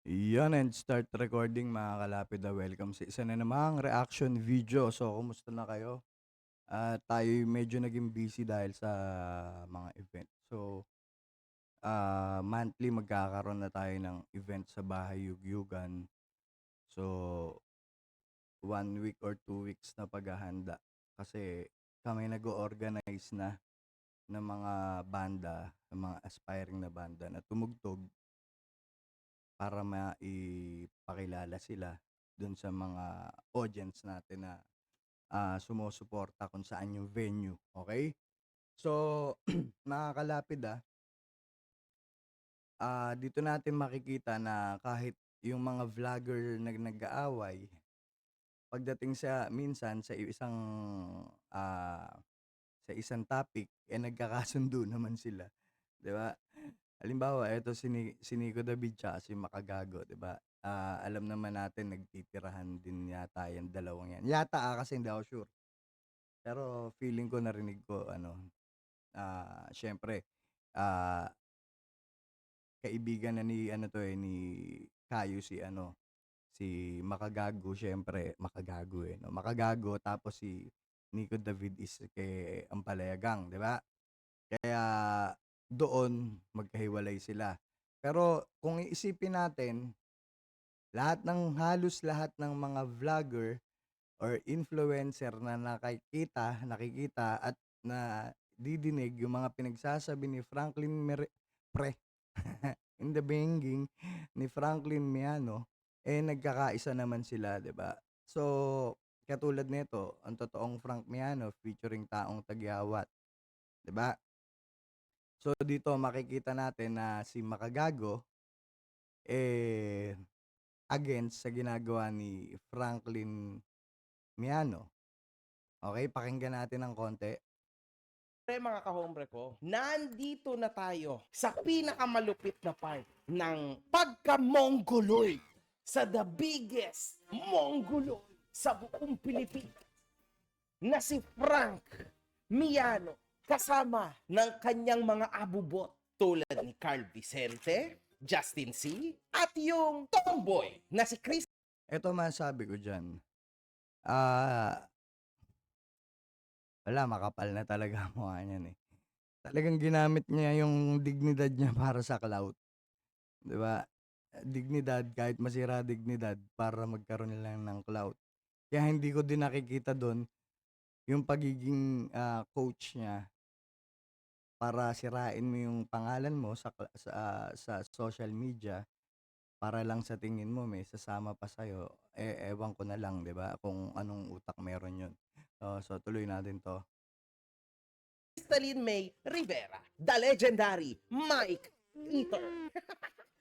Yan and start recording mga kalapid na welcome sa isa na namang reaction video. So, kumusta na kayo? Tayo medyo naging busy dahil sa mga event. So, monthly magkakaroon na tayo ng event sa bahay Yugyugan. So, 1 week or 2 weeks na paghahanda. Kasi kami nag-organize na ng mga banda, ng mga aspiring na banda na tumugtog para maipakilala sila dun sa mga audience natin na sumusuporta kung saan yung venue, okay? So, nakakalapid dito natin makikita na kahit yung mga vlogger na nag-aaway, pagdating sa minsan ah, sa isang topic, nagkakasundo naman sila, 'di ba? Halimbawa, eto si Nico David tsaka si Makagago, 'di ba? Alam naman natin nagtitirahan din yata yang dalawang yan. Yata, kasi hindi ako sure. Pero feeling ko narinig ko ano, siyempre, ah, kaibigan na ni ano 'to, ni Caio si Makagago siyempre, Makagago, 'no? Makagago tapos si Nico David is kay Ampalayagang, 'di ba? Kaya doon magkahiwalay sila. Pero kung iisipin natin, halos lahat ng mga vlogger or influencer na nakikita at nadidinig yung mga pinagsasabi ni Franklin Pre in the banging ni Franklin Miano, nagkakaisa naman sila, 'di ba? So, katulad nito, ang totoong Frank Miano featuring Taong Tagyawat, 'di ba? So, dito makikita natin na si Makagago, eh, against sa ginagawa ni Franklin Miano. Okay, pakinggan natin ng konti. Mga kahombre ko, nandito na tayo sa pinakamalupit na part ng pagka-mongoloid sa the biggest mongoloid sa buong Pilipinas na si Frank Miano kasama ng kanyang mga abubot tulad ni Carl Vicente, Justin C. at yung tomboy na si Chris. Ito masabi ko diyan, ah, wala, makapal na talaga ang mukha niyan, eh. Talagang ginamit niya yung dignidad niya para sa clout, 'di ba? Dignidad, kahit masira dignidad para magkaroon lang ng clout. Kaya hindi ko din nakikita dun yung pagiging, coach niya para sirain mo yung pangalan mo sa social media para lang sa tingin mo may sasama pa sa'yo, ewan ko na lang, 'di ba, kung anong utak meron yun. So tuloy natin 'to. Crystalline May Rivera, the legendary Mike Eater.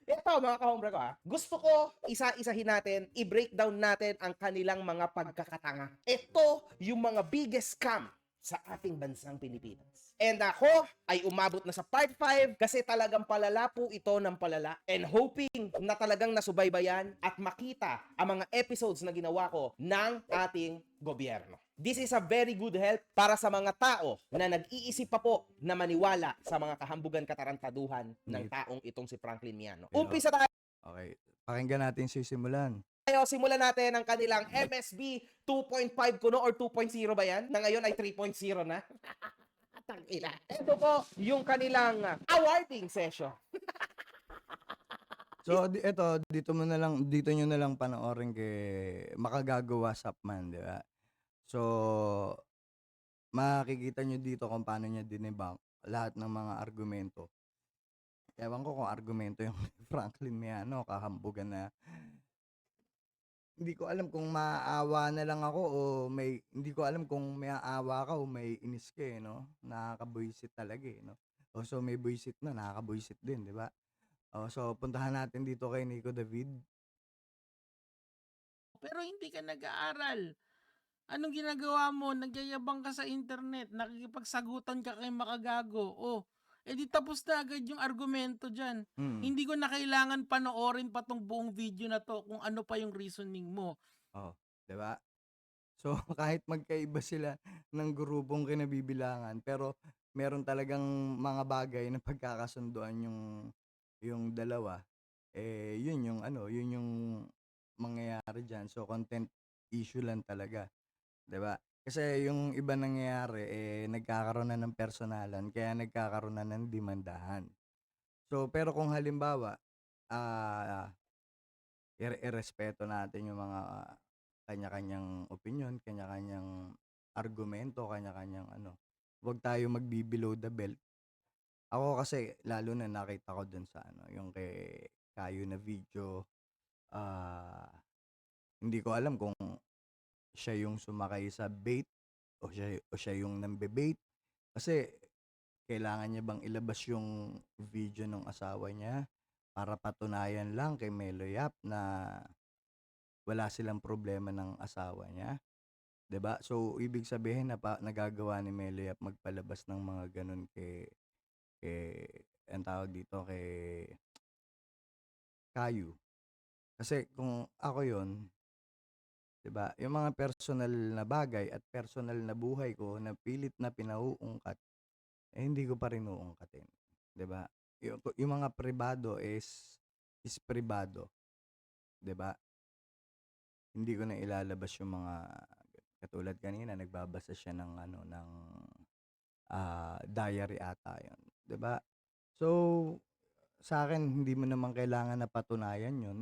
Ito mga kahombre ko gusto ko isa-isahin natin, i-breakdown natin ang kanilang mga pagkakatanga. Ito yung mga biggest scam sa ating bansang Pilipinas. And ako ay umabot na sa part 5 kasi talagang palala po ito ng palala and hoping na talagang nasubaybayan at makita ang mga episodes na ginawa ko ng ating gobyerno. This is a very good help para sa mga tao na nag-iisip pa po na maniwala sa mga kahambugan katarantaduhan ng Ni taong itong si Franklin Miano. Pero Umpisa tayo. okey, pakinggan natin sisimulan. Simulan natin ang kanilang MSB 2.5 kuno or 2.0 ba yan? Na ngayon ay 3.0 na. Tangina. Ito po yung kanilang awarding session. So, dito niyo na lang panoorin kay Makagago Wasapman, 'di ba? So, makikita niyo dito kung paano niya dinebunk lahat ng mga argumento. Ewan ko kung argumento yung Franklin Miano, kahambugan na hindi ko alam kung maaawa na lang ako o hindi ko alam kung maaawa ka o may inis ka, 'no? Nakakabwisit talaga, no? So may buwisit na, nakakabwisit din, 'di ba? So puntahan natin dito kay Nico David. Pero hindi ka nag-aaral. Anong ginagawa mo? Nagyayabang ka sa internet, nakikipagsagutan ka kay Makagago. Oh, edi tapos na agad yung argumento dyan. Mm, Hindi ko na kailangan panoorin pa tong buong video na to kung ano pa yung reasoning mo. oh, 'di ba? So kahit magkaiba sila ng grupong kinabibilangan, pero meron talagang mga bagay na pagkakasunduan yung dalawa. yun yung ano, yun yung mangyayari diyan. So, content issue lang talaga, 'di ba? Kasi yung iba nangyayari, nagkakaroon na ng personalan kaya nagkakaroon na ng demandahan. So, pero kung halimbawa, ah, irespeto natin yung mga kanya-kanyang opinyon, kanya-kanyang argumento, kanya-kanyang ano, 'wag tayo magbi-below the belt. Ako kasi lalo na nakita ko dun sa ano, yung kay Kayo na video, ah, hindi ko alam kung siya yung sumakay sa bait o siya yung nambe-bait. Kasi kailangan niya bang ilabas yung video ng asawa niya para patunayan lang kay Melo Yap na wala silang problema ng asawa niya, 'di ba? So, ibig sabihin nagagawa ni Melo Yap magpalabas ng mga gano'n kay anong tawag dito, kay Kayu. Kasi kung ako 'yon, 'di ba, yung mga personal na bagay at personal na buhay ko na pilit na pinauungkat, hindi ko pa rin uungkatin, 'di ba? Yung mga pribado is pribado, 'di ba? Hindi ko na ilalabas yung mga katulad kanina nagbabasa siya ng ano, ng, diary ata 'yun, 'di ba? So, sa akin hindi mo naman kailangan na patunayan 'yun,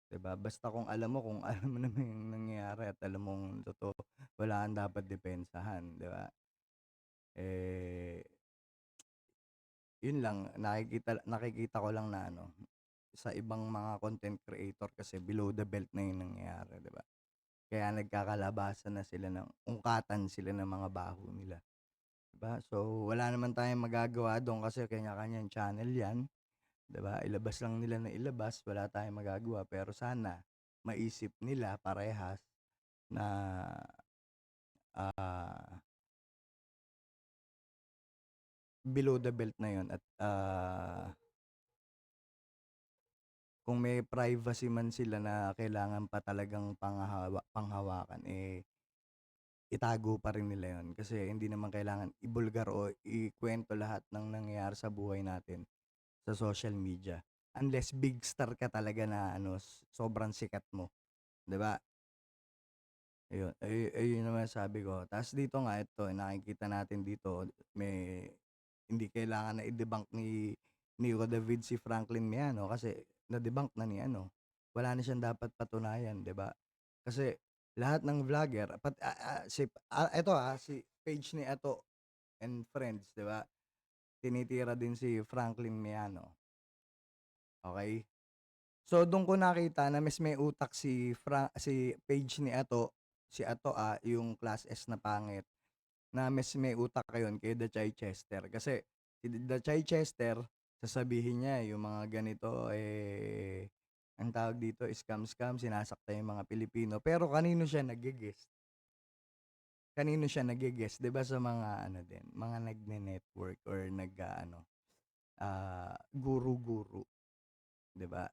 'di ba? Basta kung alam mo kung alam mo naman yung nangyayari at alam mong totoo, wala kang dapat depensahan, 'di ba? Eh, 'yun lang nakikita ko lang na ano, sa ibang mga content creator kasi below the belt na yung nangyayari, 'di ba? Kaya nagkakalabasan na sila ng ungkatan sila ng mga baho nila, 'di ba? So, wala naman tayong magagawa dun kasi kanya-kanyang channel 'yan, 'di ba? Ilabas lang nila na ilabas, wala tayong magagawa. Pero sana maisip nila parehas na, ah, below the belt na 'yun at, kung may privacy man sila na kailangan pa talagang panghawakan, itago pa rin nila 'yun. Kasi hindi naman kailangan ibulgar o ikuwento lahat ng nangyayari sa buhay natin sa social media. Unless big star ka talaga na ano, sobrang sikat mo, 'di ba? Ayun naman sabi ko. Ta's dito nga ito, nakikita natin dito may hindi kailangan na i-debunk ni Nico David si Franklin Miano kasi na-debunk na ni ano, wala na siyang dapat patunayan, 'di ba? Kasi lahat ng vlogger si page ni Ato and Friends, 'di ba? Tinitira din si Franklin Miano, okey? So, dun ko nakita na mas may utak si page ni Ato, si Ato, yung Class S na pangit, na mas may utak yun kay The Chichester. Kasi si The Chichester, sasabihin niya yung mga ganito, ang tawag dito, scam-scam, sinasaktan yung mga Pilipino. Pero kanino siya nagge-guest? Kanino siya nagge-guest? 'Di ba sa mga ano din, mga nagne-network or nag-aano, guru-guru, 'di ba?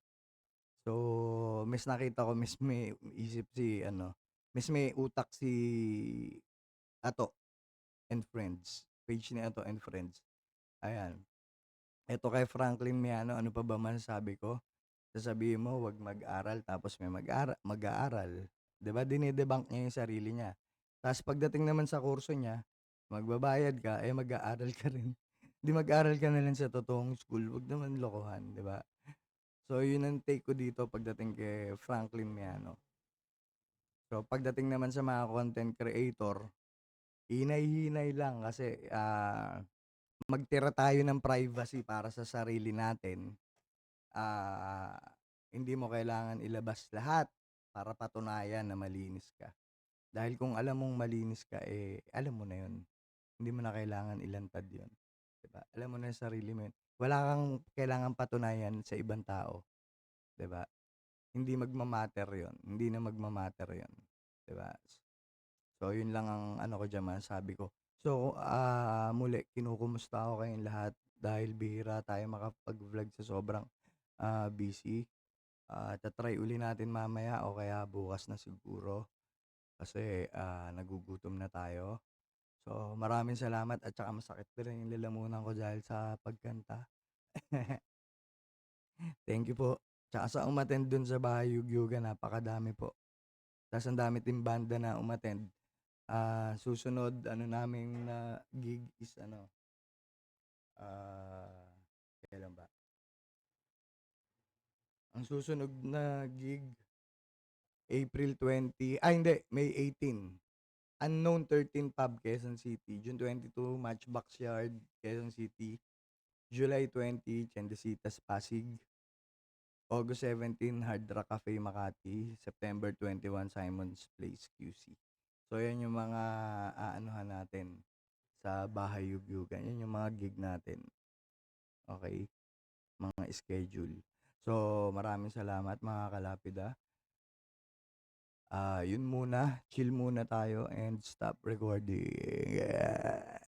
So, mas nakita ko mas may isip si ano, mas may utak si Ato and Friends, page ni Ato and Friends, ayan. Eto kay Franklin Miano, ano pa ba masasabi ko? Sasabihin mo 'wag mag-aral tapos may mag-aaral, 'di ba dine-debunk niya yung sarili niya. Ta's pagdating naman sa kurso niya, magbabayad ka, mag-aaral ka rin. 'Di mag-aral ka na lang sa totoong school, 'wag naman lokohan, 'di ba? So, yun ang take ko dito pagdating kay Franklin Miano. So, pagdating naman sa mga content creator, hinay-hinay lang kasi, magtira tayo ng privacy para sa sarili natin. Ah, Hindi mo kailangan ilabas lahat para patunayan na malinis ka. Dahil kung alam mong malinis ka, alam mo na yun. Hindi mo na kailangan ilantad yun, 'di ba? Alam mo na sa sarili mo yun. Wala kang kailangang patunayan sa ibang tao, 'di ba? Hindi magma-matter yun, hindi na magma-matter yun, 'di ba? So, yun lang ang ano ko diyan, masasabi ko. So, muli kinukumusta ko kayong lahat dahil bihira tayo makapag-vlog sa sobrang, busy. Ta-try uli natin mamaya o kaya bukas na siguro kasi, nagugutom na tayo. So, maraming salamat at saka masakit pa rin yung lalamunan ko dahil sa pagkanta. Thank you po. Tsaka sa umattend dun sa Bahay Yugyugan, napakadami po. Tas ang dami din banda na umattend. Susunod ano naming na gig is ano, kailan ba? Ang susunod na gig, April 20, hindi, May 18. Unknown 13 Pub, Quezon City. June 22, Matchbox Yard, Quezon City. July 20, Chendesitas, Pasig. August 17, Hard Rock Cafe, Makati. September 21, Simon's Place, QC. So, yan yung mga aanuhan natin sa Bahay Yugyugan. Yan yung mga gig natin. Okay? Mga schedule. So, maraming salamat mga kalapida. Yun muna. Chill muna tayo and stop recording. Yeah.